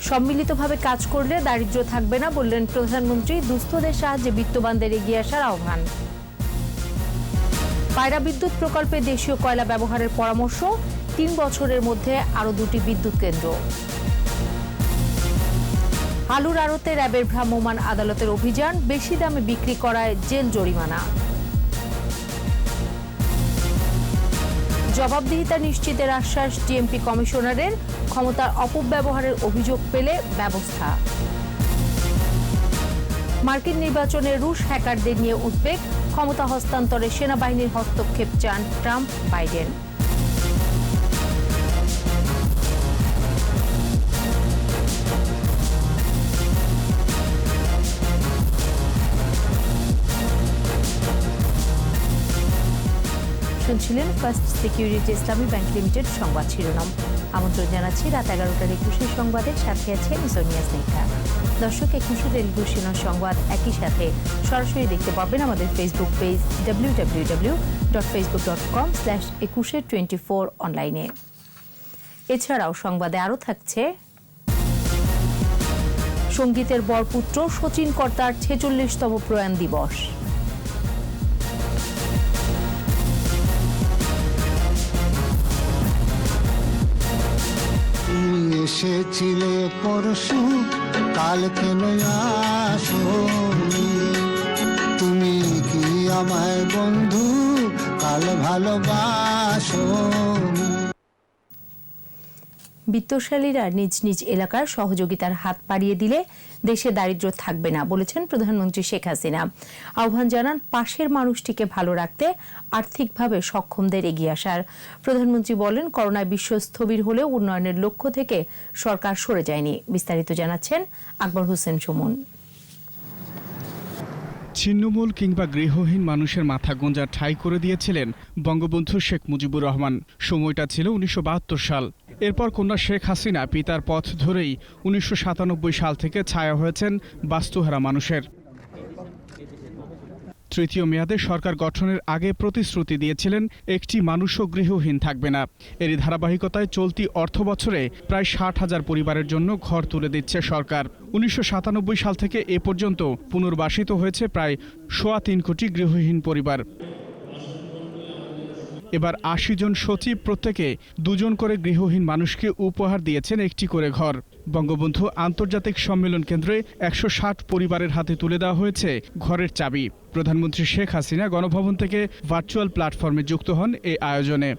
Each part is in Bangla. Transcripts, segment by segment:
সম্মিলিতভাবে কাজ করলে দারিদ্র্য থাকবে না বললেন প্রধানমন্ত্রী। দুস্থদের সাহায্যে বিত্তবানদের এগিয়ে আসার আহ্বান। পায়রা বিদ্যুৎ প্রকল্পে দেশীয় কয়লা ব্যবহারের পরামর্শ, 3 বছরের মধ্যে আরও 2টি বিদ্যুৎ কেন্দ্র। আলুর আড়তে র্যাবের ভ্রাম্যমাণ আদালতের অভিযান, বেশি দামে বিক্রি করায় জেল জরিমানা। জবাবদিহিতা নিশ্চিতের আশ্বাস ডিএমপি কমিশনারের, ক্ষমতার অপব্যবহারের অভিযোগ পেলে ব্যবস্থা। মার্কিন নির্বাচনে রুশ হ্যাকারদের নিয়ে উদ্বেগ, ক্ষমতা হস্তান্তরে সেনাবাহিনীর হস্তক্ষেপ চান ট্রাম্প বাইডেন। শুনছিলেন ফার্স্ট সিকিউরিটি ইসলামী ব্যাংক লিমিটেড সংবাদ শিরোনাম। আমন্ত্রণ জানাচ্ছি রাত 11টার 21 সংবাদের সাথে আছে আমি সোনিয়া স্নেহা। দর্শক, 21 টেলিভিশন সংবাদ একই সাথে সরাসরি দেখতে পাবেন আমাদের ফেসবুক পেজ www.facebook.com/2124 অনলাইনে। এছাড়াও সংবাদে আরও থাকছে, সঙ্গীতের বরপুত্র শচীন কর্তার 46তম প্রয়াণ দিবস। এসেছিলে পরশু, কাল কেন আসোনি? তুমি কি আমায় বন্ধু কাল ভালোবাসোনি? বিত্তশালীরা নিজ নিজ এলাকার সহযোগিতার হাত বাড়িয়ে দিলে দেশে দারিদ্র্য থাকবে না বলেছেন প্রধানমন্ত্রী শেখ হাসিনা। আহ্বান জানান পাশের মানুষটিকে ভালো রাখতে আর্থিকভাবে সক্ষমদের এগিয়ে আসার। প্রধানমন্ত্রী বলেন, করোনায় বিশ্ব স্থবির হলেও উন্নয়নের লক্ষ্য থেকে সরকার সরে যায়নি। বিস্তারিত জানাচ্ছেন আকবর হোসেন সুমন। ছিন্নমূল কিংবা গৃহহীন মানুষের মাথা গোঁজা ঠাঁই করে দিয়েছিলেন বঙ্গবন্ধু শেখ মুজিবুর রহমান। সময়টা ছিল 1972 সাল। এরপর কন্যা শেখ হাসিনা পিতার পথ ধরেই 1997 সাল থেকে ছায়া হয়েছেন বাস্তুহারা মানুষের। তৃতীয় মেয়াদে সরকার গঠনের আগে প্রতিশ্রুতি দিয়েছিলেন একটি মানুষও গৃহহীন থাকবে না। এরই ধারাবাহিকতায় চলতি অর্থবছরে প্রায় 60,000 পরিবারের জন্য ঘর তুলে দিচ্ছে সরকার। 1997 সাল থেকে এ পর্যন্ত পুনর্বাসিত হয়েছে প্রায় 3.25 কোটি গৃহহীন পরিবার। এবার 80 জন সচিব প্রত্যেকে 2 জন করে গৃহহীন মানুষকে উপহার দিয়েছেন একটি করে ঘর। বঙ্গবন্ধু আন্তর্জাতিক সম্মেলন কেন্দ্রে 160 পরিবারের হাতে তুলে দেওয়া হয়েছে ঘরের চাবি। প্রধানমন্ত্রী শেখ হাসিনা গণভবন থেকে ভার্চুয়াল প্ল্যাটফর্মে যুক্ত হন এই আয়োজনে।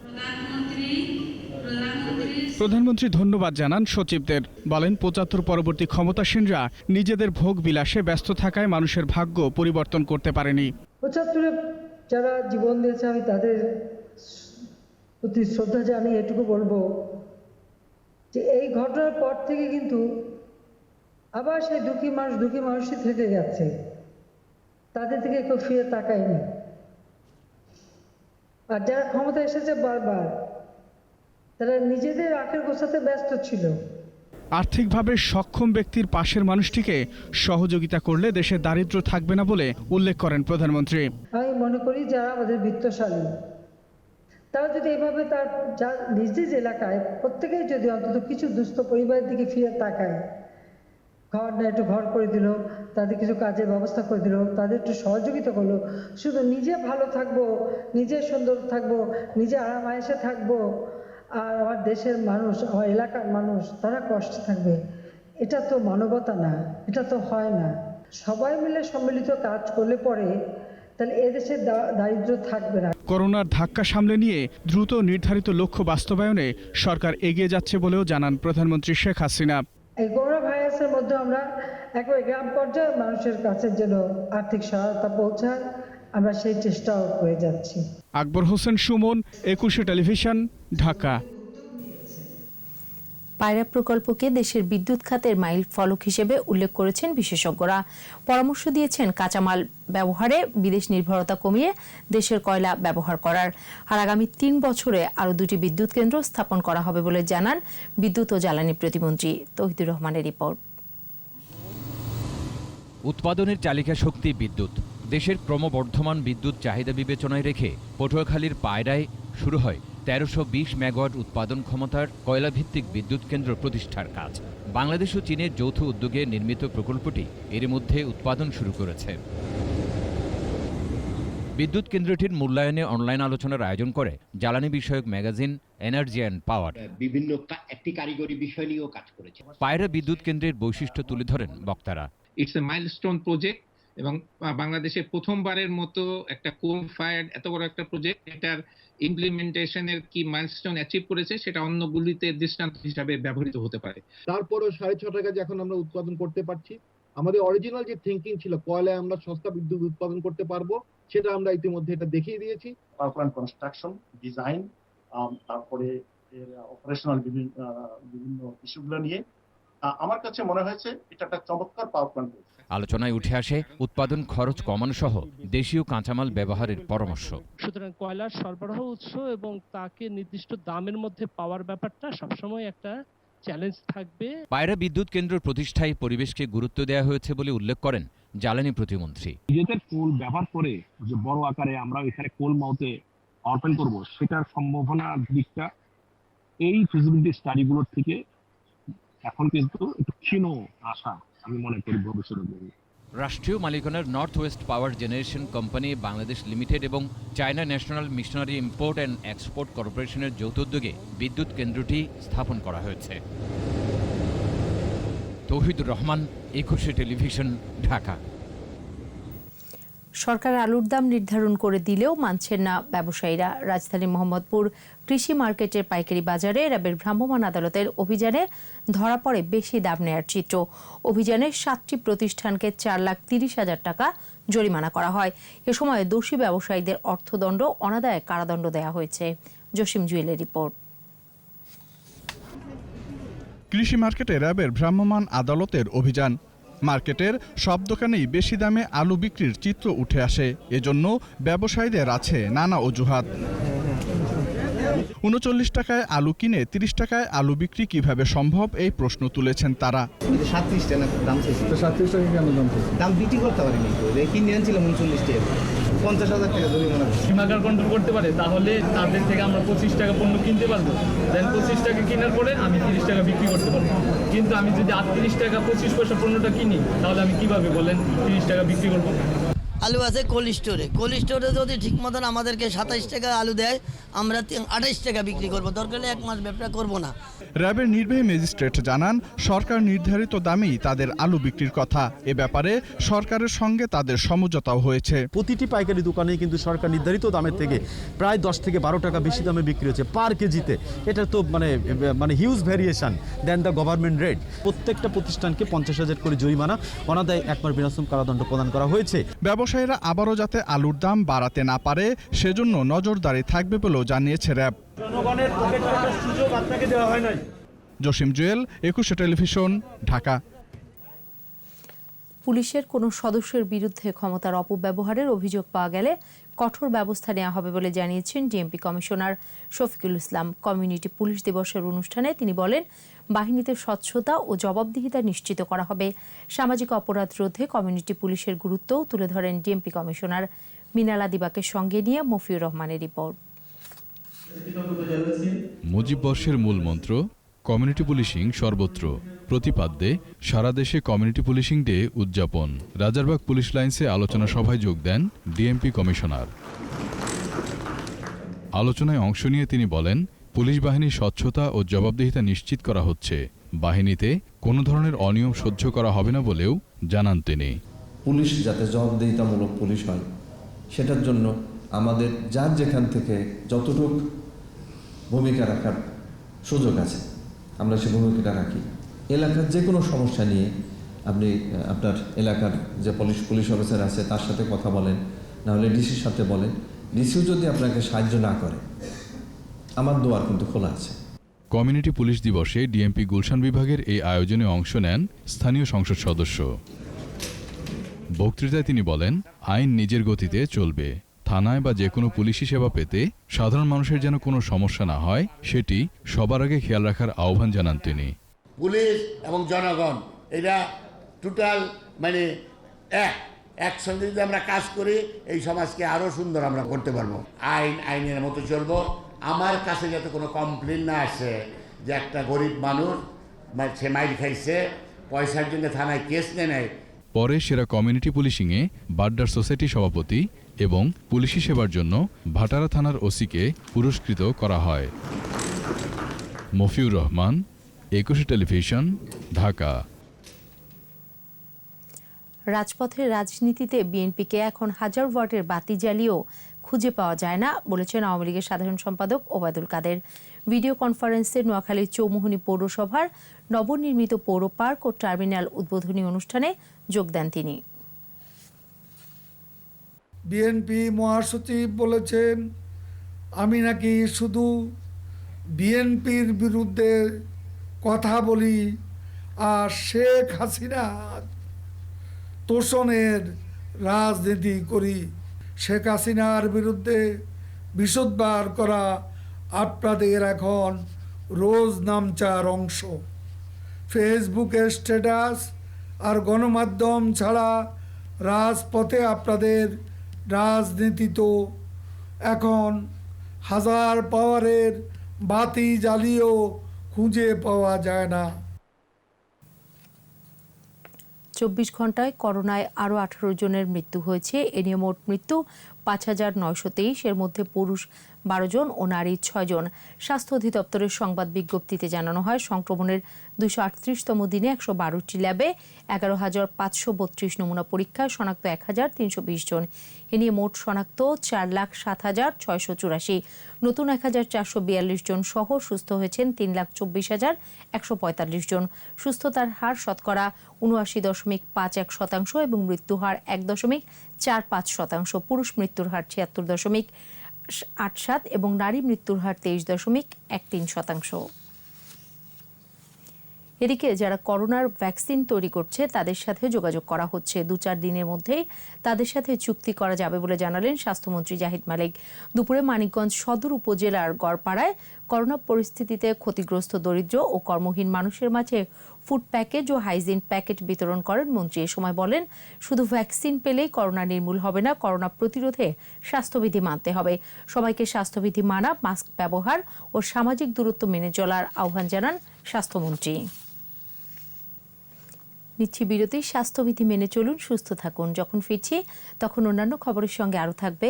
প্রধানমন্ত্রী ধন্যবাদ জানান সচিবদের। বলেন, 75 পরবর্তী ক্ষমতাসীনরা নিজেদের ভোগ বিলাসে ব্যস্ত থাকায় মানুষের ভাগ্য পরিবর্তন করতে পারেনি। 75 যারা জীবন দিয়েছে আমি তাদের প্রতি শ্রদ্ধা জানিয়ে এটুকু বলবো যে এই ঘটনার পর থেকে কিন্তু আবার সেই দুঃখী মানুষই থেকে গেছে, তাদের থেকে কেউ ফিরে তাকায়নি। আর যারা ক্ষমতা এসেছে বারবার, তারা নিজেদের আখের গোছাতে ব্যস্ত ছিল। আর্থিকভাবে সক্ষম ব্যক্তির পাশের মানুষটিকে সহযোগিতা করলে দেশে দারিদ্র্য থাকবে না বলে উল্লেখ করেন প্রধানমন্ত্রী। আমি মনে করি যারা আমাদের বিত্তশালী তারা যদি এভাবে তার নিজ নিজ এলাকায় প্রত্যেকেই যদি অন্তত কিছু দুস্থ পরিবারের দিকে ফিরে তাকায়, ঘর না একটু ঘর করে দিল, তাদের কিছু কাজের ব্যবস্থা করে দিল, তাদের একটু সহযোগিতা করলো, শুধু নিজে ভালো থাকবো, নিজে সুন্দর থাকবো, নিজে আরাম আয়েসে থাকবো, আর আমার দেশের মানুষ, আমার এলাকার মানুষ তারা কষ্টে থাকবে, এটা তো মানবতা না, এটা তো হয় না। সবাই মিলে সম্মিলিত কাজ করলে পরে তাহলে এদেশে দারিদ্র্য থাকবে না। করোনার ধাক্কা সামলে নিয়ে দ্রুত নির্ধারিত লক্ষ্য বাস্তবায়নে সরকার এগিয়ে যাচ্ছে বলেও জানান প্রধানমন্ত্রী শেখ হাসিনা। এই করোনা ভাইরাসের মধ্যে আমরা একবারে গ্রাম পর্যায়ে মানুষের কাছে যেন আর্থিক সহায়তা পৌঁছায়, আমরা সেই চেষ্টাও করে যাচ্ছি। আকবর হোসেন সুমন, 21 টেলিভিশন, ঢাকা। পায়রা প্রকল্পকে দেশের বিদ্যুৎ খাতের মাইল ফলক হিসেবে উল্লেখ করেছেন বিশেষজ্ঞরা। পরামর্শ দিয়েছেন কাঁচামাল ব্যবহারে বিদেশ নির্ভরতা কমিয়ে দেশের কয়লা ব্যবহার করার। আর আগামী 3 বছরে আরও 2টি বিদ্যুৎ কেন্দ্র স্থাপন করা হবে বলে জানান বিদ্যুৎ ও জ্বালানি প্রতিমন্ত্রী তৌহিদুর রহমানের রিপোর্ট। উৎপাদনের চালিকা শক্তি বিদ্যুৎ। দেশের ক্রমবর্ধমান বিদ্যুৎ চাহিদা বিবেচনায় রেখে পটুয়াখালীর পায়রায় শুরু হয় 1320 মেগাওয়াট উৎপাদন ক্ষমতার কয়লাভিত্তিক বিদ্যুৎ কেন্দ্র প্রতিষ্ঠার কাজ। বাংলাদেশ ও চীনের যৌথ উদ্যোগে নির্মিত প্রকল্পটি এর মধ্যে উৎপাদন শুরু করেছে। বিদ্যুৎ কেন্দ্রটির মূল্যায়নে অনলাইন আলোচনার আয়োজন করে জ্বালানি বিষয়ক ম্যাগাজিন এনার্জি অ্যান্ড পাওয়ার। বিভিন্ন একটি কারিগরি বিষয় নিয়েও কাজ করেছে। পায়রা বিদ্যুৎ কেন্দ্রের বৈশিষ্ট্য তুলে ধরেন বক্তারা। ইটস এ মাইলস্টোন প্রজেক্ট এবং বাংলাদেশে প্রথমবারের মতো একটা কোল ফায়ার্ড এত বড় একটা প্রজেক্ট, এটার ইমপ্লিমেন্টেশনের কি মাইলস্টোন অ্যাচিভ করেছে সেটা অন্যগুলিতে দৃষ্টান্ত হিসাবে ব্যবহৃত হতে পারে। তারপরও 6.5 টাকা যে এখন আমরা উৎপাদন করতে পারছি, আমাদের অরিজিনাল যে থিঙ্কিং ছিল কয়লায় আমরা সস্তা বিদ্যুৎ উৎপাদন করতে পারবো, সেটা আমরা ইতিমধ্যে এটা দেখিয়ে দিয়েছি। পাওয়ার প্ল্যান্ট কনস্ট্রাকশন, ডিজাইন, তারপরে অপারেশনাল বিভিন্ন ইস্যুগুলো নিয়ে আমার কাছে মনে হয়েছে এটা একটা চমৎকার পাওয়ার প্ল্যান্ট। আলোচনায় উঠে আসে উৎপাদন খরচ কমানো সহ দেশীয় কাঁচামাল ব্যবহারের পরামর্শ। সুতরাং কয়লার সরবরাহ উৎস এবং তাকে নির্দিষ্ট দামের মধ্যে পাওয়ার ব্যাপারটা সবসময় একটা চ্যালেঞ্জ থাকবে। পায়রা বিদ্যুৎ কেন্দ্র প্রতিষ্ঠায় পরিবেশকে গুরুত্ব দেওয়া হয়েছে বলে উল্লেখ করেন জ্বালানি প্রতিমন্ত্রী। নিজেদের কোল ব্যবহার করে যে বড় আকারে আমরা এখানে কোল মাউথে ওপেন করব, সেটার সম্ভাবনার দিকটা এই ফিজিবিলিটি স্টাডিগুলোর থেকে এখন কিন্তু একটু ক্ষীণ আশা আমি মনে করি ভবিষ্যতে। রাষ্ট্রীয় মালিকানার north west power generation company Bangladesh limited এবং China national machinery import and export কর্পোরেশনের যৌথ উদ্যোগে বিদ্যুৎ কেন্দ্রটি স্থাপন করা হয়েছে। তৌহিদুর রহমান, 21 টেলিভিশন, ঢাকা। সরকার আলুর দাম নির্ধারণ করে দিলেও মানছেন না ব্যবসায়ীরা। রাজধানীর মোহাম্মদপুর কৃষি মার্কেটের পাইকারি বাজারে র্যাবের ভ্রাম্যমাণ আদালতের অভিযানে ধরা পড়ে বেশি দাম নেয়ার চিত্র। অভিযানে 7টি প্রতিষ্ঠানকে 4,30,000 টাকা জরিমানা করা হয়। এ সময় দোষী ব্যবসায়ীদের অর্থদণ্ড, অনাদায়ে কারাদণ্ড দেওয়া হয়েছে। জসিম জুয়েলের রিপোর্ট। কৃষি মার্কেটে র্যাবের ভ্রাম্যমাণ আদালতের অভিযান। মার্কেটের সব দোকানেই বেশি দামে আলু বিক্রির চিত্র উঠে আসে। এজন্য ব্যবসায়ীদের আছে নানা অজুহাত। 39 টাকায় আলু কিনে 30 টাকায় আলু বিক্রি কিভাবে সম্ভব, এই প্রশ্ন তুলেছেন তারা। 37 টাকা দাম চাইছি। 37 টাকা কেন দাম চাইছে? দাম বিক্রি করতে পারিনি তো, কিনে আনছিলাম 39 টাকা, 50,000 টাকা জরিমানা। সীমাগার কন্ট্রোল করতে পারে, তাহলে তাদের থেকে আমরা 25 টাকা পণ্য কিনতে পারবো, দেন 25 টাকা কেনার পরে আমি 30 টাকা বিক্রি করতে পারবো। কিন্তু আমি যদি 38 টাকা 25 পয়সা পণ্যটা কিনি, তাহলে আমি কিভাবে বলেন 30 টাকা বিক্রি করবো? আলু আছে কোল্ড স্টোরে যদি ঠিক মতন আমাদেরকে 27 টাকা আলু দেয়, আমরা 28 টাকা বিক্রি করবো, দরকার হলে 1 মাস ব্যবসা করবো না। র্যাবের নির্বাহী ম্যাজিস্ট্রেট জানান, সরকার নির্ধারিত দামেই তাদের আলু বিক্রির কথা। এ ব্যাপারে সরকারের সঙ্গে তাদের সমঝোতাও হয়েছে। প্রতিটি পাইকারি দোকানে কিন্তু সরকার নির্ধারিত দামের থেকে প্রায় 10 থেকে 12 টাকা বেশি দামে বিক্রি হচ্ছে পার কেজিতে। এটা তো মানে huge variation then the government rate. প্রত্যেকটা প্রতিষ্ঠানকে 50,000 করে জরিমানা, অনাদায়ে 1 মাস বিনাশ্রম কারাদণ্ড প্রদান করা হয়েছে। ব্যবসায়ীরা আবারও যাতে আলুর দাম বাড়াতে না পারে, সেজন্য নজরদারি থাকবে বলেও জানিয়েছে র্যাব। জনগণের পকেটে একটা সুযোগ আপনাকে দেওয়া হয় নাই। জসিম জুয়েল, 21 টেলিভিশন, ঢাকা। পুলিশের কোনো সদস্যের বিরুদ্ধে ক্ষমতার অপব্যবহারের অভিযোগ পাওয়া গেলে কঠোর ব্যবস্থা নেওয়া হবে বলে জানিয়েছেন DMP commissioner Shafiqul Islam. Community police দিবসের অনুষ্ঠানে তিনি বলেন, বাহিনীতে স্বচ্ছতা ও জবাবদিহিতা নিশ্চিত করা হবে। সামাজিক অপরাধ রোধে কমিউনিটি পুলিশের গুরুত্বও তুলে ধরেন ডিএমপি কমিশনার। মিনালা দিবাকে সঙ্গে নিয়ে মফিউর রহমানের রিপোর্ট। মুজিব বর্ষের মূল মন্ত্র কমিউনিটি পুলিশিং সর্বত্র। প্রতিপাদ্যে সারা দেশে কমিউনিটি পুলিশিং ডে উদযাপন। রাজারবাগ পুলিশ লাইন্সে আলোচনা সভায় যোগ দেন ডিএমপি কমিশনার। আলোচনায় অংশ নিয়ে তিনি বলেন, পুলিশ বাহিনীর স্বচ্ছতা ও জবাবদিহিতা নিশ্চিত করা হচ্ছে। বাহিনীতে কোনো ধরনের অনিয়ম সহ্য করা হবে না বলেও জানান তিনি। পুলিশ যাতে জবাবদিহিতামূলক পুলিশ হয়, সেটার জন্য আমাদের যার যেখান থেকে যতটুক ভূমিকা রাখার সুযোগ আছে আমরা সে ভূমিকাটা রাখি। এলাকার যে কোনো সমস্যা নিয়ে আপনি আপনার এলাকার যে পুলিশ অফিসার আছে তার সাথে কথা বলেন, নাহলে ডিসির সাথে বলেন। ডিসিও যদি আপনাকে সাহায্য না করে, আমার দুয়ার কিন্তু খোলা আছে। কমিউনিটি পুলিশ দিবসে ডিএমপি গুলশান বিভাগের এই আয়োজনে অংশ নেন স্থানীয় সংসদ সদস্য। বক্তৃতায় তিনি বলেন, আইন নিজের গতিতে চলবে। থানায় বা যে কোনো পুলিশি সেবা পেতে সাধারণ মানুষের যেন কোনো সমস্যা না হয়, সেটি সবার আগে খেয়াল রাখার আহ্বান জানান তিনি। পুলিশ এবং জনগণ এরা টোটাল মানে একসঙ্গে যদি আমরা কাজ করি, এই সমাজকে আরও সুন্দর আমরা করতে পারবো। আইনের মতো চলবো, আমার কাছে যাতে কোনো কমপ্লেন না আসে যে একটা গরিব মানুষ সে মাইর খাইছে, পয়সার জন্য থানায় কেস নেয়। পরে সেরা কমিউনিটি পুলিশিংয়ে বাড্ডার সোসাইটি সভাপতি এবং পুলিশি সেবার জন্য ভাটারা থানার ওসিকে পুরস্কৃত করা হয়। মফিউর রহমান, 21 টেলিভিশন, ঢাকা। রাজপথের রাজনীতিতে বিএনপিকে এখন হাজার ওয়াটের বাতি জ্বালিয়েও খুঁজে পাওয়া যায় না বলেছেন আওয়ামী লীগের সাধারণ সম্পাদক ওবায়দুল কাদের। ভিডিও কনফারেন্সে নোয়াখালীর চৌমুহনী পৌরসভার নবনির্মিত পৌর পার্ক ও টার্মিনাল উদ্বোধনী অনুষ্ঠানে যোগ দেন তিনি। বিএনপি মহাসচিব বলেছেন আমি নাকি শুধু বিএনপির বিরুদ্ধে কথা বলি আর শেখ হাসিনা তোষণের রাজনীতি করি। শেখ হাসিনার বিরুদ্ধে বিশুদ্ধবার করা আপনাদের এখন রোজ নামচার অংশ। ফেসবুকের স্ট্যাটাস আর গণমাধ্যম ছাড়া রাজপথে আপনাদের রাজনীতি তো এখন হাজার পাওয়ারের বাতি জ্বালিয়েও খুঁজে পাওয়া যায় না। 24 ঘন্টায় করোনায় আরও 18 জনের মৃত্যু হয়েছে। এ নিয়ে মোট মৃত্যু 5,923, এর মধ্যে পুরুষ 12 জন ও নারী 6 জন। স্বাস্থ্য অধিদপ্তরের সংবাদ বিজ্ঞপ্তিতে জানানো হয় সংক্রমণের 238তম দিনে 112টি ল্যাবে 11,532 নমুনা পরীক্ষায় শনাক্ত 1,320 জন। এ নিয়ে মোট শনাক্ত 4,07,684, নতুন 1,442 জন সহ সুস্থ হয়েছেন 3,24,145 জন। সুস্থতার হার শতকরা 79.51% এবং মৃত্যু হার 1.47%। পুরুষ মৃত্যুর হার 76.87 এবং নারী মৃত্যুর হার 23.13%। এদিকে যারা করোনার ভ্যাকসিন তৈরি করছে তাদের সাথে যোগাযোগ করা হচ্ছে। 2-4 দিনের মধ্যেই তাদের সাথে চুক্তি করা যাবে বলে জানালেন স্বাস্থ্যমন্ত্রী জাহিদ মালিক। দুপুরে মানিকগঞ্জ সদর উপজেলার গড়পাড়ায় করোনা পরিস্থিতিতে ক্ষতিগ্রস্ত দরিদ্র ও কর্মহীন মানুষের মাঝে ফুড প্যাকেজ ও হাইজিন প্যাকেট বিতরণ করেন মন্ত্রী। এ সময় বলেন, শুধু ভ্যাকসিন পেলেই করোনা নির্মূল হবে না, করোনা প্রতিরোধে স্বাস্থ্যবিধি মানতে হবে। সবাইকে স্বাস্থ্যবিধি মানা, মাস্ক ব্যবহার ও সামাজিক দূরত্ব মেনে চলার আহ্বান জানান স্বাস্থ্যমন্ত্রী। নিচ্ছি বিরতি। স্বাস্থ্যবিধি মেনে চলুন, সুস্থ থাকুন। যখন ফিরছি তখন অন্যান্য খবরের সঙ্গে আরও থাকবে।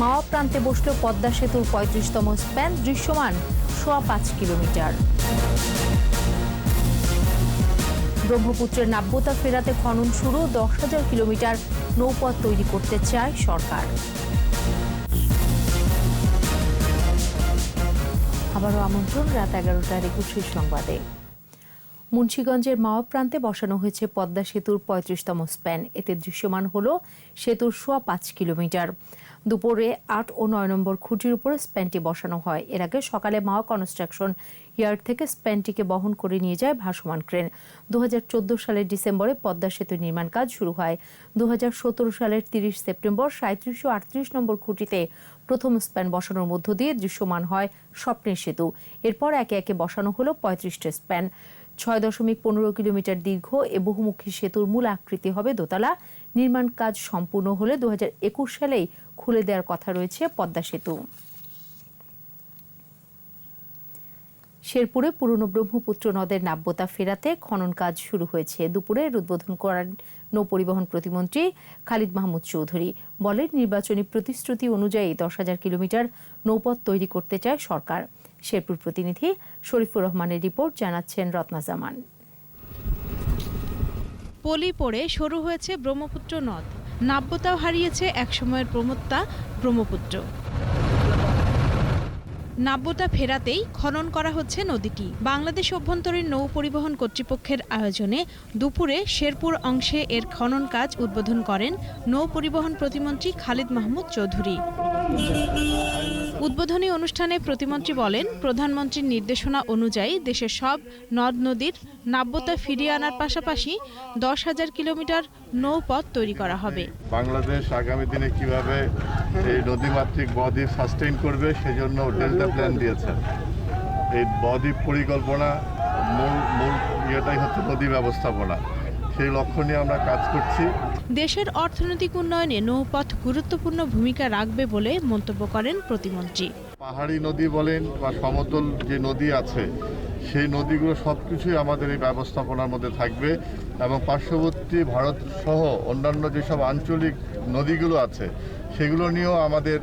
মাওয়া প্রান্তে বসল পদ্মা সেতুর 35তম স্প্যান, দৃশ্যমান 5.25 কিলোমিটার। ব্রহ্মপুত্রের নাব্যতা ফেরাতে খনন শুরু, 10,000 কিলোমিটার নৌপথ তৈরি করতে চায় সরকার। আবারও আমন্ত্রণ রাত 11টার 21 সংবাদে। মুন্সিগঞ্জের মাওয়া প্রান্তে বসানো হয়েছে পদ্মা সেতুর 35তম স্প্যান। এতে দৃশ্যমান হল সেতুর 5.25 কিলোমিটার। দুপুরে 8 ও 9 নম্বর খুঁটির উপরে স্প্যানটি বসানো হয়। এর আগে সকালে মাওয়া কনস্ট্রাকশন ইয়ার্ড থেকে স্প্যানটিকে বহন করে নিয়ে যায় ভাসমান ক্রেন। 2014 সালের ডিসেম্বরে পদ্মা সেতু নির্মাণ কাজ শুরু হয়। 2017 সালের 30 সেপ্টেম্বর 37 ও 38 নম্বর খুঁটিতে প্রথম স্প্যান বসানোর মধ্য দিয়ে দৃশ্যমান হয় স্বপ্নের সেতু। এরপর একে একে বসানো হলো 35টি স্প্যান। 6.15 কিলোমিটার দীর্ঘ এ বহুমুখী সেতুর মূল আকৃতি হবে দোতলা। নির্মাণ কাজ সম্পূর্ণ হলে 2021 সালেই খুলে দেওয়ার কথা রয়েছে পদ্মা সেতু। শেরপুরে পুরনো ব্রহ্মপুত্র নদের নাব্যতা ফেরাতে খনন কাজ শুরু হয়েছে। দুপুরে উদ্বোধন করেন নৌপরিবহন প্রতিমন্ত্রী খালিদ মাহমুদ চৌধুরী। বলেন, নির্বাচনী প্রতিশ্রুতি অনুযায়ী 10,000 কিলোমিটার নৌপথ তৈরি করতে চায় সরকার। শেরপুর প্রতিনিধি শরীফুর রহমানের রিপোর্ট, জানাচ্ছেন রত্না জামান। পলি পড়ে শুরু হয়েছে ব্রহ্মপুত্র নদ, নাব্যতাও হারিয়েছে একসময়ের প্রমত্তা ব্রহ্মপুত্র। নাব্যতা ফেরাতেই খনন করা হচ্ছে নদীটি। বাংলাদেশ অভ্যন্তরীণ নৌ পরিবহন কর্তৃপক্ষের আয়োজনে দুপুরে শেরপুর অংশে এর খনন কাজ উদ্বোধন করেন নৌ পরিবহন প্রতিমন্ত্রী খালিদ মাহমুদ চৌধুরী। উদ্বোধনী অনুষ্ঠানে প্রতিমন্ত্রী বলেন, প্রধানমন্ত্রীর নির্দেশনা অনুযায়ী দেশের সব নদ নদীর নাব্যতা ফিরিয়ে আনার পাশাপাশি 10,000 কিলোমিটার নৌপথ তৈরি করা হবে। বাংলাদেশ আগামী দিনে কিভাবে এই নদীমাতৃক বদ্বীপ সাস্টেইন করবে সেজন্য ডেল্টা প্ল্যান দিয়েছে। এই বদ্বীপ পরিকল্পনা মূল ইয়েটাই হচ্ছে নদী ব্যবস্থাপনা। সেই লক্ষ্য নিয়ে আমরা কাজ করছি। দেশের অর্থনৈতিক উন্নয়নে নৌপথ গুরুত্বপূর্ণ ভূমিকা রাখবে বলে মন্তব্য করেন প্রতিমন্ত্রী। পাহাড়ি নদী বলেন বা সমতল যে নদী আছে সেই নদীগুলো সব কিছুই আমাদের এই ব্যবস্থাপনার মধ্যে থাকবে এবং পার্শ্ববর্তী ভারত সহ অন্যান্য যেসব আঞ্চলিক নদীগুলো আছে সেগুলো নিয়েও আমাদের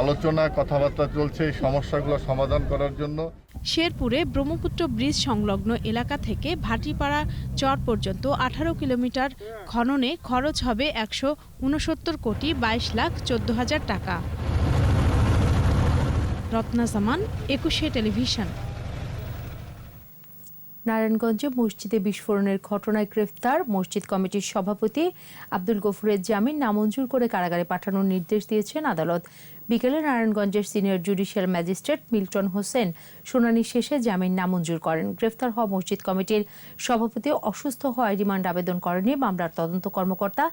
আলোচনা কথাবার্তা চলছে এই সমস্যাগুলো সমাধান করার জন্য। শেরপুরে ব্রহ্মপুত্র ব্রিজ সংলগ্ন এলাকা থেকে ভাটিপাড়া চর পর্যন্ত 18 কিলোমিটার খননে খরচ হবে 169,22,14,000 টাকা। রত্না জামান, 21 টেলিভিশন। নারায়ণগঞ্জে মসজিদে বিস্ফোরণের ঘটনায় গ্রেফতার মসজিদ কমিটির সভাপতি আব্দুল গফুরের জামিন নামঞ্জুর করে কারাগারে পাঠানোর নির্দেশ দিয়েছেন আদালত। বিকেলে নারায়ণগঞ্জের senior judicial magistrate Milton Hossain শুনানি শেষে জামিন নামঞ্জুর করেন। গ্রেফতার হওয়া মসজিদ কমিটির সভাপতি অসুস্থ হওয়ায় রিমান্ড আবেদন করেনি মামলার তদন্ত কর্মকর্তা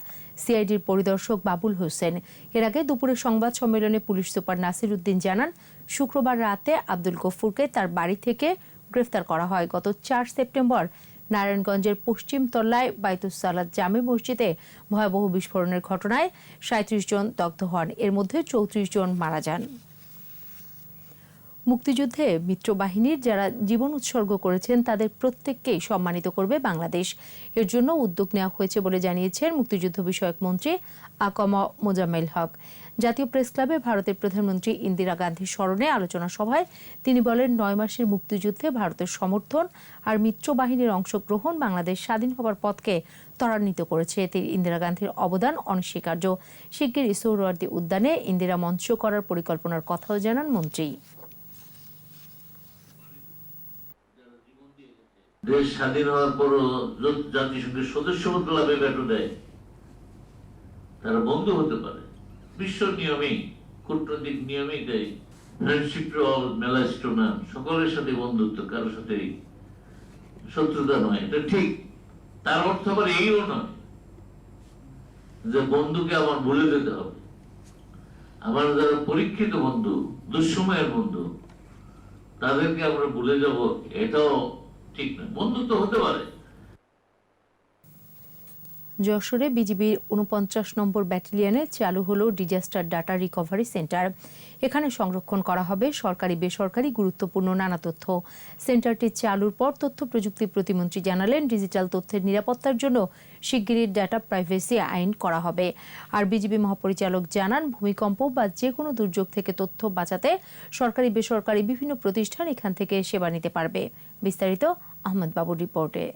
সিআইডির পরিদর্শক বাবুল হোসেন। এর আগে দুপুরে সংবাদ সম্মেলনে পুলিশ সুপার নাসির উদ্দিন জানান, শুক্রবার রাতে আব্দুল গফুরকে তার বাড়ি থেকে গ্রেফতার করা হয়। গত 4 সেপ্টেম্বর নারায়ণগঞ্জের পশ্চিম তল্লায় বাইতুস সালাত জামে মসজিদে ভয়াবহ বিস্ফোরণের ঘটনায় 37 জন দগ্ধ হন, এর মধ্যে 34 জন মারা যান। মুক্তিযুদ্ধে মিত্রবাহিনীর যারা জীবন উৎসর্গ করেছেন তাদের প্রত্যেককেই সম্মানিত করবে বাংলাদেশ। এর জন্য উদ্যোগ নেওয়া হয়েছে বলে জানিয়েছেন মুক্তিযুদ্ধ বিষয়ক মন্ত্রী আকম মোজাম্মেল হক। জাতীয় প্রেস ক্লাবে ভারতের প্রধানমন্ত্রী ইন্দিরা গান্ধীর স্মরণে আলোচনা সভায় তিনি বলেন, 9 মাসের মুক্তিযুদ্ধে ভারতের সমর্থন আর মিত্রবাহিনীর অংশগ্রহণ বাংলাদেশ স্বাধীন হবার পথকে ত্বরান্বিত করেছে। এতে ইন্দিরা গান্ধীর অবদান অনস্বীকার্য। শিগগিরই সোহরাওয়ার্দী উদ্যানে ইন্দিরা মঞ্চ করার পরিকল্পনার কথাও জানান মন্ত্রী। দেশ স্বাধীন হওয়ার পরও জাতিসংঘের সদস্যপদ লাভে ব্যর্থ দেয়, তারা বন্ধু হতে পারে। বিশ্ব নিয়মেই, কূটনৈতিক নিয়মেই দেয় ফ্রেন্ডশিপ অল মেলাস্টোনা, সকলের সাথে বন্ধুত্ব, কারোর সাথে শত্রুতা নয়, এটা ঠিক। তার অর্থ আবার এইও নয় যে বন্ধুকে আমার ভুলে যেতে হবে। আমার যারা পরীক্ষিত বন্ধু, দুঃসময়ের বন্ধু, তাদেরকে আমরা ভুলে যাব, এটাও ঠিক নয়। বন্ধুত্ব হতে পারে। যশোরে বিজিবির 49 নম্বর ব্যাটালিয়নে চালু হলো ডিজাস্টার ডাটা রিকভারি সেন্টার। এখানে সংরক্ষণ করা হবে সরকারি বেসরকারি গুরুত্বপূর্ণ নানা তথ্য। সেন্টারটি চালুর পর তথ্য প্রযুক্তি প্রতিমন্ত্রী জানালেন, ডিজিটাল তথ্যের নিরাপত্তার জন্য শিগগিরই ডাটা প্রাইভেসি আইন করা হবে। আর বিজিবি মহাপরিচালক জানান, ভূমিকম্প বা যে কোনো দুর্যোগ থেকে তথ্য বাঁচাতে সরকারি বেসরকারি বিভিন্ন প্রতিষ্ঠান এখান থেকে সেবা নিতে পারবে। বিস্তারিত আহমদ বাবুর রিপোর্টে।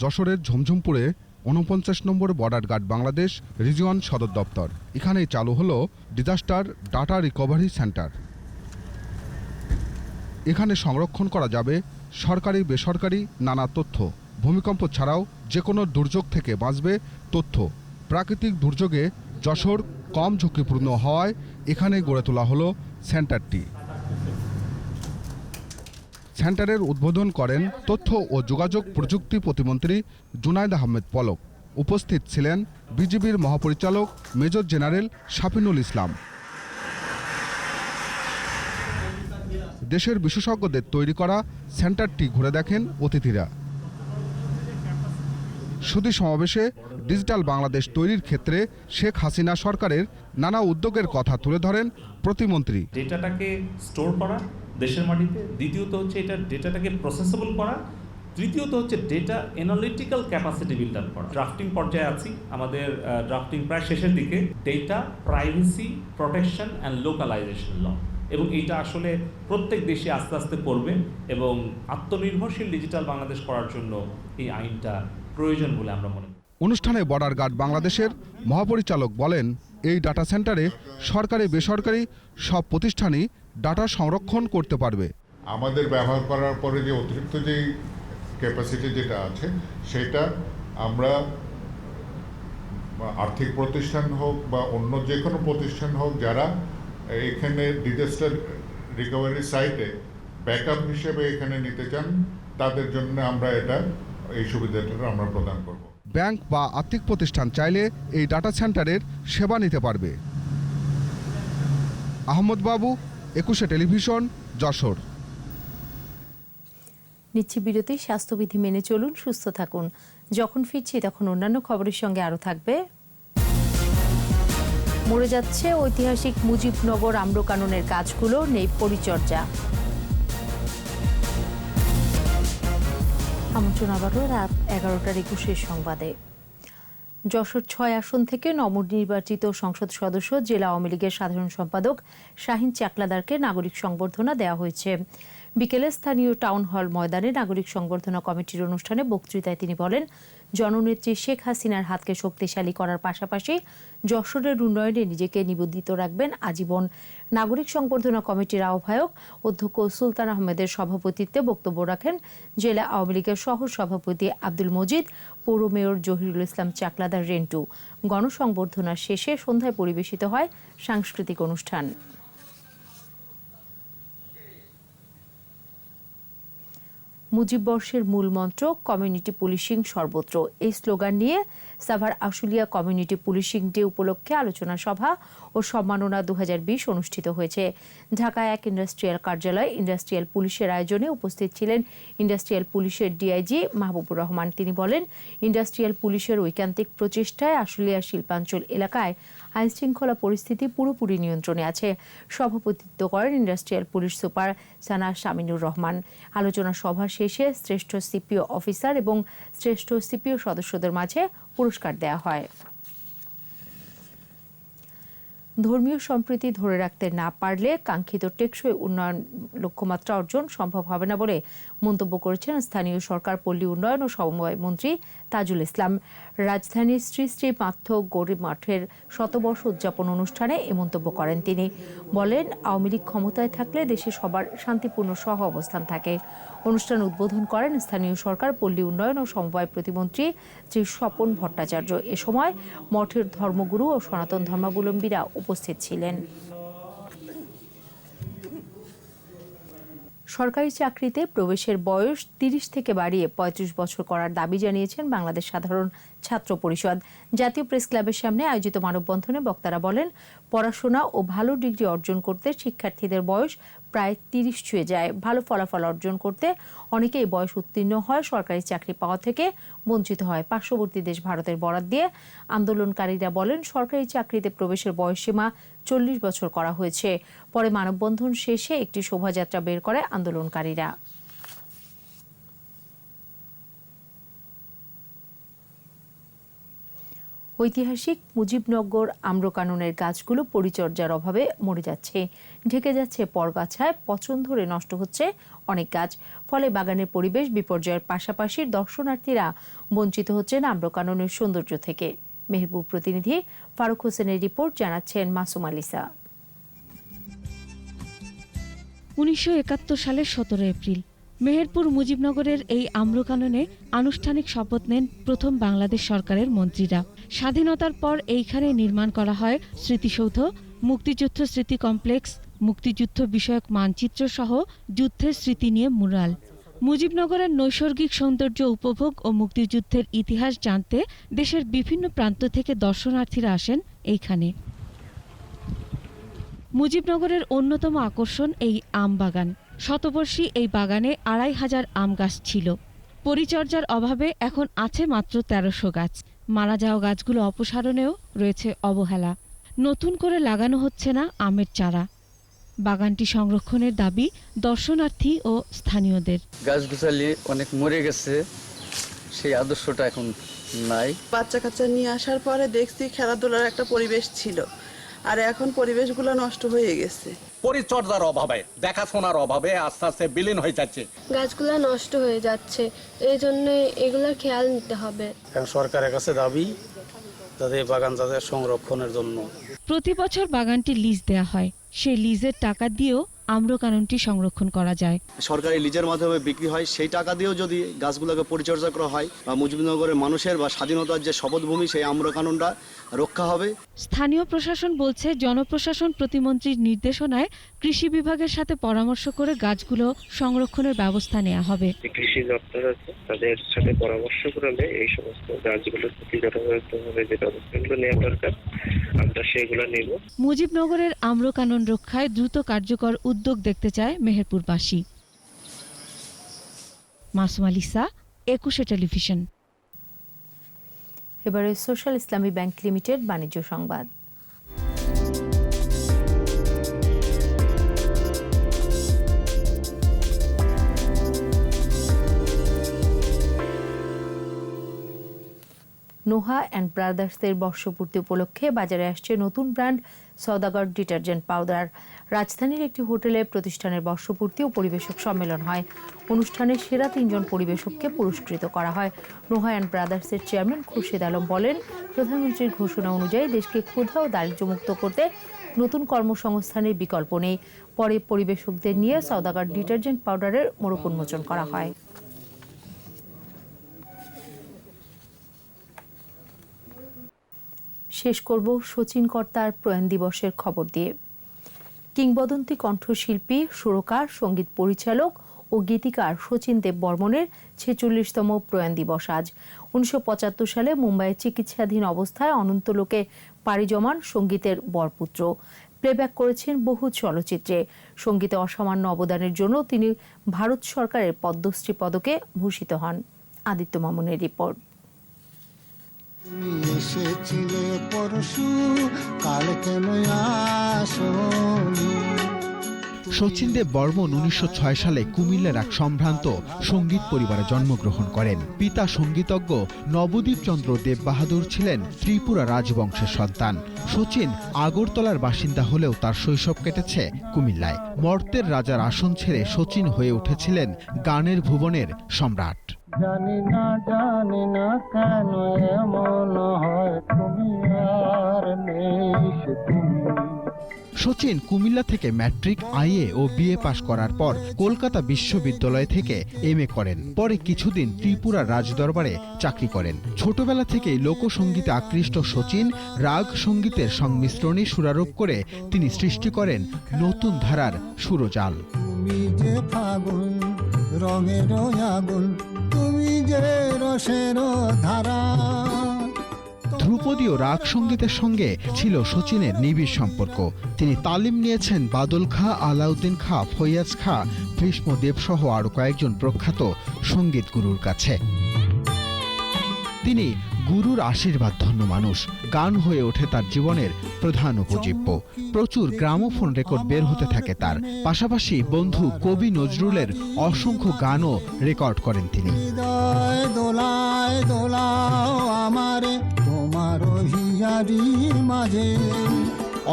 যশোরের ঝুমঝুমপুরে 49 নম্বর বর্ডার গার্ড বাংলাদেশ রিজিয়ন সদর দপ্তর। এখানেই চালু হলো ডিজাস্টার ডাটা রিকভারি সেন্টার। এখানে সংরক্ষণ করা যাবে সরকারি বেসরকারি নানা তথ্য। ভূমিকম্প ছাড়াও যে কোনো দুর্যোগ থেকে বাঁচবে তথ্য। প্রাকৃতিক দুর্যোগে যশোর কম ঝুঁকিপূর্ণ হওয়ায় এখানে গড়ে তোলা হলো সেন্টারটি। সেন্টারের উদ্বোধন করেন তথ্য ও যোগাযোগ প্রযুক্তি প্রতিমন্ত্রী জুনায়েদ আহমেদ পলক। উপস্থিত ছিলেন বিজিবির মহাপরিচালক মেজর জেনারেল শাফিনুল ইসলাম। দেশের বিশেষজ্ঞদের তৈরি করা সেন্টারটি ঘুরে দেখেন অতিথিরা। সুধী সমাবেশে ডিজিটাল বাংলাদেশ তৈরির ক্ষেত্রে শেখ হাসিনা সরকারের নানা উদ্যোগের কথা তুলে ধরেন প্রতিমন্ত্রী। ডেটাটাকে স্টোর করা দেশের মাটিতে, দ্বিতীয়ত হচ্ছে এটা ডেটাটাকে প্রসেসেবল করা, তৃতীয়ত হচ্ছে data analytical capacity build up করা। ড্রাফটিং পর্যায়ে আছি, আমাদের ড্রাফটিং প্রায় শেষের দিকে। Data privacy protection and localisation law, এবং এইটা আসলে প্রত্যেক দেশে আস্তে আস্তে পড়বে এবং আত্মনির্ভরশীল ডিজিটাল বাংলাদেশ করার জন্য এই আইনটা প্রয়োজন বলে আমরা মনে করি। অনুষ্ঠানে বর্ডার গার্ড বাংলাদেশের মহাপরিচালক বলেন, এই ডাটা সেন্টারে সরকারি বেসরকারি সব প্রতিষ্ঠানই ডাটা সংরক্ষণ করতে পারবে। আমাদের ব্যবহার করার পরে যে অতিরিক্ত যেই ক্যাপাসিটি যেটা আছে সেটা আমরা আর্থিক প্রতিষ্ঠান হোক বা অন্য যে কোনো প্রতিষ্ঠান হোক যারা এখানে ডিজাস্টার রিকভারি সাইটে ব্যাকআপ হিসেবে এখানে নিতে চান, তাদের জন্য আমরা এই সুবিধাটা আমরা প্রদান করব। ব্যাংক বা আর্থিক প্রতিষ্ঠান চাইলে এই ডাটা সেন্টারের সেবা নিতে পারবে। আহমদ বাবু, 21 টেলিভিশন, যশোর। নিচ্ছি বিরতি। স্বাস্থ্যবিধি মেনে চলুন, সুস্থ থাকুন। যখন ফিরছি তখন অন্যান্য খবরের সঙ্গে আরও থাকবে। মরে যাচ্ছে ঐতিহাসিক মুজিবনগর আম্রকাননের গাছগুলো, নেই পরিচর্যা। আমন্ত্রণ আবারও রাত 11টার 21 সংবাদে। যশোর 6 আসন থেকে নবনির্বাচিত সংসদ সদস্য জেলা আওয়ামী লীগের সাধারণ সম্পাদক শাহিন চাকলাদারকে নাগরিক সংবর্ধনা দেওয়া হয়েছে। বিকেলে স্থানীয় টাউন হল ময়দানে নাগরিক সংবর্ধনা কমিটির অনুষ্ঠানে বক্তৃতায় তিনি বলেন, জননেত্রী শেখ হাসিনার হাতকে শক্তিশালী করার পাশাপাশি যশোরের উন্নয়নে নিজেকে নিবেদিত রাখবেন আজীবন। নাগরিক সংবর্ধনা কমিটির আহ্বায়ক অধ্যক্ষ সুলতান আহমেদের সভাপতিত্বে বক্তব্য রাখেন জেলা আওয়ামী লীগের সহ সভাপতি আব্দুল মজিদ, পৌর মেয়র জহিরুল ইসলাম চাকলাদার রেন্টু। গণসংবর্ধনা শেষে সন্ধ্যায় পরিবেশিত হয় সাংস্কৃতিক অনুষ্ঠান। মুজিব বর্ষের মূল মন্ত্র কমিউনিটি পুলিশিং সর্বত্র। এই স্লোগান নিয়ে Savar Ashulia community policing day উপলক্ষে আলোচনা সভা ও সম্মাননা 2020 অনুষ্ঠিত হয়েছে। ঢাকা 1 ইন্ডাস্ট্রিয়াল কার্যালয় ইন্ডাস্ট্রিয়াল পুলিশের আয়োজনে উপস্থিত ছিলেন ইন্ডাস্ট্রিয়াল পুলিশের ডিআইজি মাহবুবুর রহমান। তিনি বলেন, ইন্ডাস্ট্রিয়াল পুলিশের ঐকান্তিক প্রচেষ্টায় আশুলিয়া শিল্পাঞ্চল এলাকায় আইনশৃঙ্খলা পরিস্থিতি পুরোপুরি নিয়ন্ত্রণে আছে। সভাপতিত্ব করেন ইন্ডাস্ট্রিয়াল পুলিশ সুপার সানা শামিনুর রহমান। আলোচনা সভা শেষে শ্রেষ্ঠ সিপিও অফিসার এবং শ্রেষ্ঠ সিপিও সদস্যদের মাঝে পুরস্কার দেওয়া হয়। ধর্মীয় সম্প্রীতি ধরে রাখতে না পারলে কাঙ্ক্ষিত টেকসই উন্নয়ন লক্ষ্যমাত্রা অর্জন সম্ভব হবে না বলে মন্তব্য করেছেন স্থানীয় সরকার, পল্লী উন্নয়ন ও সমবায় মন্ত্রী তাজুল ইসলাম। রাজধানীর শ্রী শ্রী পার্থ গৌরী মঠের শতবর্ষ উদযাপন অনুষ্ঠানে এ মন্তব্য করেন তিনি। বলেন, আওয়ামী লীগ ক্ষমতায় থাকলে দেশে সবার শান্তিপূর্ণ সহ অবস্থান থাকে। অনুষ্ঠান উদ্বোধন করেন স্থানীয় সরকার, পল্লী উন্নয়ন ও সমবায় প্রতিমন্ত্রী শ্রী স্বপন ভট্টাচার্য। এ সময় মঠের ধর্মগুরু ও সনাতন ধর্মাবলম্বীরা উপস্থিত ছিলেন। সরকারি চাকরিতে প্রবেশের বয়স 30 থেকে বাড়িয়ে 35 বছর করার দাবি জানিয়েছেন বাংলাদেশ সাধারণ ছাত্র পরিষদ। জাতীয় প্রেস ক্লাবের সামনে আয়োজিত মানববন্ধনে বক্তারা বলেন, পড়াশোনা ও ভালো ডিগ্রি অর্জন করতে শিক্ষার্থীদের বয়স প্রায় 30 ছুঁয়ে যায়। ভালো ফলাফল অর্জন করতে অনেকেই বয়স উত্তীর্ণ হয় সরকারি চাকরি পাওয়া থেকে বঞ্চিত হয়। পার্শ্ববর্তী দেশ ভারতের বরাত দিয়ে আন্দোলনকারীরা বলেন, সরকারি চাকরিতে প্রবেশের বয়সসীমা 40 বছর করা হয়েছে। পরে মানববন্ধন শেষে একটি শোভাযাত্রা বের করে আন্দোলনকারীরা। ঐতিহাসিক মুজিবনগর আম্রকাননের গাছগুলো পরিচর্যার অভাবে মরে যাচ্ছে। ঢেকে যাচ্ছে পরগাছায়, পচন ধরে নষ্ট হচ্ছে অনেক গাছ। ফলে বাগানের পরিবেশ বিপর্যয়ের পাশাপাশি দর্শনার্থীরা বঞ্চিত হচ্ছেন আম্রকাননের সৌন্দর্য থেকে। মেহেরপুর প্রতিনিধি ফারুক হোসেনের রিপোর্ট, জানাচ্ছেন মাসুম আলিসা। 1971 সালের 17 এপ্রিল মেহেরপুর মুজিবনগরের এই আম্রকাননে আনুষ্ঠানিক শপথ নেন প্রথম বাংলাদেশ সরকারের মন্ত্রীরা। স্বাধীনতার পর এইখানে নির্মাণ করা হয় স্মৃতিসৌধ, মুক্তিযুদ্ধ স্মৃতি কমপ্লেক্স, মুক্তিযুদ্ধ বিষয়ক মানচিত্র সহ যুদ্ধের স্মৃতি নিয়ে মুরাল। মুজিবনগরের নৈসর্গিক সৌন্দর্য উপভোগ ও মুক্তিযুদ্ধের ইতিহাস জানতে দেশের বিভিন্ন প্রান্ত থেকে দর্শনার্থীরা আসেন এইখানে। মুজিবনগরের অন্যতম আকর্ষণ এই আম বাগান। শতবর্ষী এই বাগানে 2500 আম গাছ ছিল। পরিচর্যার অভাবে এখন আছে মাত্র 1300 গাছ। মারা যাওয়া গাছগুলো অপসারণেও রয়েছে অবহেলা। নতুন করে লাগানো হচ্ছে না আমের চারা। বাগানটি সংরক্ষণের দাবি দর্শনার্থী ও স্থানীয়দের। গাছগুছালি অনেক মরে গেছে, সেই আদর্শটা এখন নাই। বাচ্চা কাচ্চা নিয়ে আসার পরে দেখছি খেলাধুলার একটা পরিবেশ ছিল, আর এখন পরিবেশগুলো নষ্ট হয়ে গেছে। পরিচর্যার অভাবে, দেখাশোনার অভাবে আস্তে আস্তে বিলীন হয়ে যাচ্ছে। গাছগুলো নষ্ট হয়ে যাচ্ছে, এই জন্য এগুলো খেয়াল নিতে হবে। সরকারের কাছে দাবি যাতে বাগান যাতে সংরক্ষণের জন্য। প্রতি বছর বাগানটি লিজ দেয়া হয়। সেই লিজের টাকা দিয়েও আম্রকাননটি সংরক্ষণ করা যায়। সরকারি লিজের মাধ্যমে বিক্রি হয়, সেই টাকা দিয়েও যদি গাছগুলোকে পরিচর্যা করা হয় বা মুজিবনগরের মানুষের বা স্বাধীনতার যে শপথভূমি সেই আম্রকাননটা রক্ষা হবে। স্থানীয় প্রশাসন বলছে, জনপ্রশাসন প্রতিমন্ত্রীর নির্দেশনায় কৃষি বিভাগের সাথে পরামর্শ করে গাছগুলো সংরক্ষণের ব্যবস্থা নেওয়া হবে। কৃষি দপ্তর আছে, তাদের সাথে পরামর্শ করলে এই সমস্ত গাছগুলোর প্রতি যথাযথভাবে যে ব্যবস্থাগুলো নেওয়া দরকার আমরা সেগুলো নেব। মুজিবনগরের আম্রকানন রক্ষায় দ্রুত কার্যকর উদ্যোগ দেখতে চায় মেহেরপুরবাসী। মাসুম আলিসা, 21 টেলিভিশন। এবারে সোশ্যাল ইসলামী ব্যাংক লিমিটেড বাণিজ্য সংবাদ। নোহা অ্যান্ড ব্রাদার্সের বর্ষপূর্তি উপলক্ষে বাজারে আসছে নতুন ব্র্যান্ড সওদাগর ডিটারজেন্ট পাউডার। রাজধানীর একটি হোটেলে প্রতিষ্ঠানের বর্ষপূর্তি ও পরিবেশক সম্মেলন হয়। অনুষ্ঠানে সেরা 3 জন পরিবেশককে পুরস্কৃত করা হয়। নোহা অ্যান্ড ব্রাদার্সের চেয়ারম্যান খুরশিদ আলম বলেন, প্রধানমন্ত্রীর ঘোষণা অনুযায়ী দেশকে ক্ষুধা ও দারিদ্র্যমুক্ত করতে নতুন কর্মসংস্থানের বিকল্প নেই। পরে পরিবেশকদের নিয়ে সওদাগর ডিটারজেন্ট পাউডারের মোড়ক উন্মোচন করা হয়। শেষ করব শচীন কর্তার প্রয়াণ দিবসের খবর দিয়ে। কিংবদন্তি কণ্ঠশিল্পী, সুরকার, সঙ্গীত পরিচালক ও গীতিকার শচীন দেব বর্মনের 46তম প্রয়াণ দিবস আজ। 1975 সালে মুম্বাইয়ে চিকিৎসাধীন অবস্থায় অনন্তলোকে পাড়ি জমান সঙ্গীতের বরপুত্র। প্লেব্যাক করেছেন বহু চলচ্চিত্রে। সঙ্গীতে অসামান্য অবদানের জন্য তিনি ভারত সরকারের পদ্মশ্রী পদকে ভূষিত হন। আদিত্য মামুনের রিপোর্ট। শচীন দেব বর্মন 1906 সালে কুমিল্লার এক সম্ভ্রান্ত সঙ্গীত পরিবারে জন্মগ্রহণ করেন। পিতা সঙ্গীতজ্ঞ নবদ্বীপ চন্দ্র দেব বাহাদুর ছিলেন ত্রিপুরা রাজবংশের সন্তান। শচীন আগরতলার বাসিন্দা হলেও তার শৈশব কেটেছে কুমিল্লায়। মর্তের রাজার আসন ছেড়ে শচীন হয়ে উঠেছিলেন গানের ভুবনের সম্রাট। জানি না কেন এমন হয়, তুমি আর নেই তুমি। শচীন কুমিল্লা থেকে ম্যাট্রিক, আইএ ও বিএ পাশ করার পর কলকাতা বিশ্ববিদ্যালয় থেকে এমএ করেন। পরে কিছুদিন ত্রিপুরার রাজদরবারে চাকরি করেন। ছোটবেলা থেকেই লোকসঙ্গীতে আকৃষ্ট শচীন রাগ সঙ্গীতের সংমিশ্রণে সুরারোপ করে তিনি সৃষ্টি করেন নতুন ধারার সুরজাল। তুমি যে ফাগুন রঙের আগুন, তুমি যে রসের ধারা। ধ্রুপদী ও রাগ সঙ্গীতের সঙ্গে ছিল শচীনের নিবিড় সম্পর্ক। তিনি তালিম নিয়েছেন বাদল খাঁ, আলাউদ্দিন খাঁ, ফৈয়াজ খাঁ, ভীষ্মদেব সহ আরো কয়েকজন প্রখ্যাত সঙ্গীত গুরুর কাছে। তিনি গুরুর আশীর্বাদ ধন্য মানুষ। গান হয়ে ওঠে তার জীবনের প্রধান উপজীব্য। প্রচুর গ্রামোফোন রেকর্ড বের হতে থাকে তার। পাশাপাশি বন্ধু কবি নজরুলের অসংখ্য গানও রেকর্ড করেন তিনি। দোলায় দোলাও আমারে তোমার হিয়ারির মাঝে।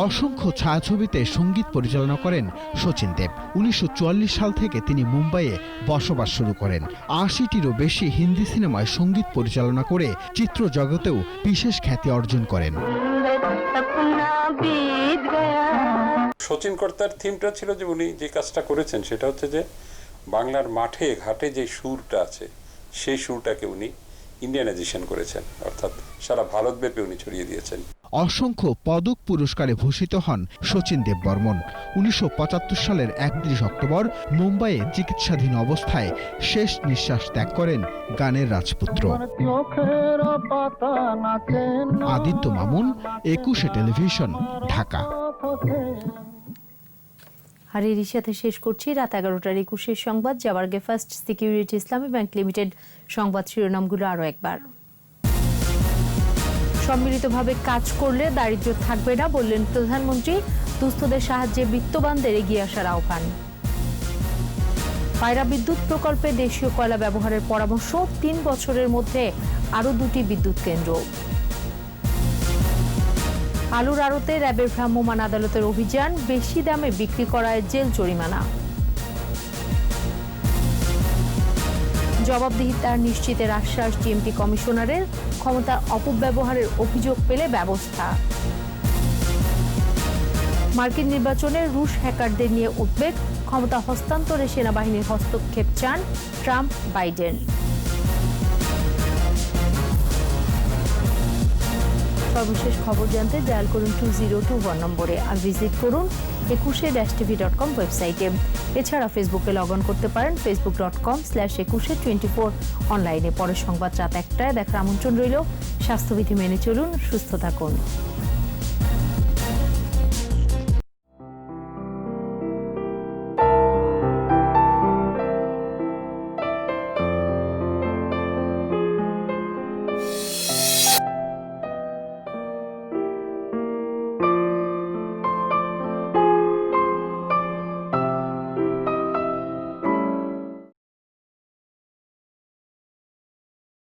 অসংখ্য ছায়াছবিতে সঙ্গীত পরিচালনা করেন শচীন দেব। 1944 সাল থেকে তিনি মুম্বাইয়ে বসবাস শুরু করেন। 80টিরও বেশি হিন্দি সিনেমায় সঙ্গীত পরিচালনা করে চিত্র জগতেও বিশেষ খ্যাতি অর্জন করেন। শচীন কর্তার থিমটা ছিল যে উনি যে কাজটা করেছেন সেটা হচ্ছে যে বাংলার মাঠে ঘাটে যে সুরটা আছে সেই সুরটাকে উনি ইন্ডিয়ানাইজেশন করেছেন, অর্থাৎ সারা ভারতব্যাপী উনি ছড়িয়ে দিয়েছেন। অসংখ্য পদক পুরস্কারে ভূষিত হন শচীন দেব বর্মন। 1975 সালের 31 অক্টোবর মুম্বাইয়ে চিকিৎসাধীন অবস্থায় শেষ নিঃশ্বাস ত্যাগ করেন গানের রাজপুত্র। আদিত্য মামুন, 21 টেলিভিশন, ঢাকা। আর এরই সাথে শেষ করছি রাত 11টার 21 সংবাদ। যাওয়ার আগে ফার্স্ট সিকিউরিটি ইসলামী ব্যাংক লিমিটেড সংবাদ শিরোনামগুলো আরও একবার। সম্মিলিতভাবে কাজ করলে দারিদ্র্য থাকবে না, বললেন প্রধানমন্ত্রী। দুস্থদের সাহায্যে বিত্তবানদের এগিয়ে আসার আহ্বান। পায়রা বিদ্যুৎ প্রকল্পে দেশীয় কয়লা ব্যবহারের পরামর্শ। 3 বছরের মধ্যে আরও 2টি বিদ্যুৎ কেন্দ্র। আলুর আড়তে র্যাবের ভ্রাম্যমাণ আদালতের অভিযান। বেশি দামে বিক্রি করায় জেল জরিমানা। জবাবদিহিতা নিশ্চিতের আশ্বাস ডিএমপি কমিশনারের। ক্ষমতার অপব্যবহারের অভিযোগ পেলে ব্যবস্থা। মার্কিন নির্বাচনে রুশ হ্যাকারদের নিয়ে উদ্বেগ। ক্ষমতা হস্তান্তরে সেনাবাহিনীর হস্তক্ষেপ চান ট্রাম্প, বাইডেন। সর্বশেষ খবর জানতে ডায়াল করুন 2021 নম্বরে আর ভিজিট করুন 21-tv.com ওয়েবসাইটে। এছাড়া ফেসবুকে লগ অন করতে পারেন facebook.com/2124 অনলাইনে। পরের সংবাদ রাত 1টায় দেখার আমন্ত্রণ রইল। স্বাস্থ্যবিধি মেনে চলুন, সুস্থ থাকুন।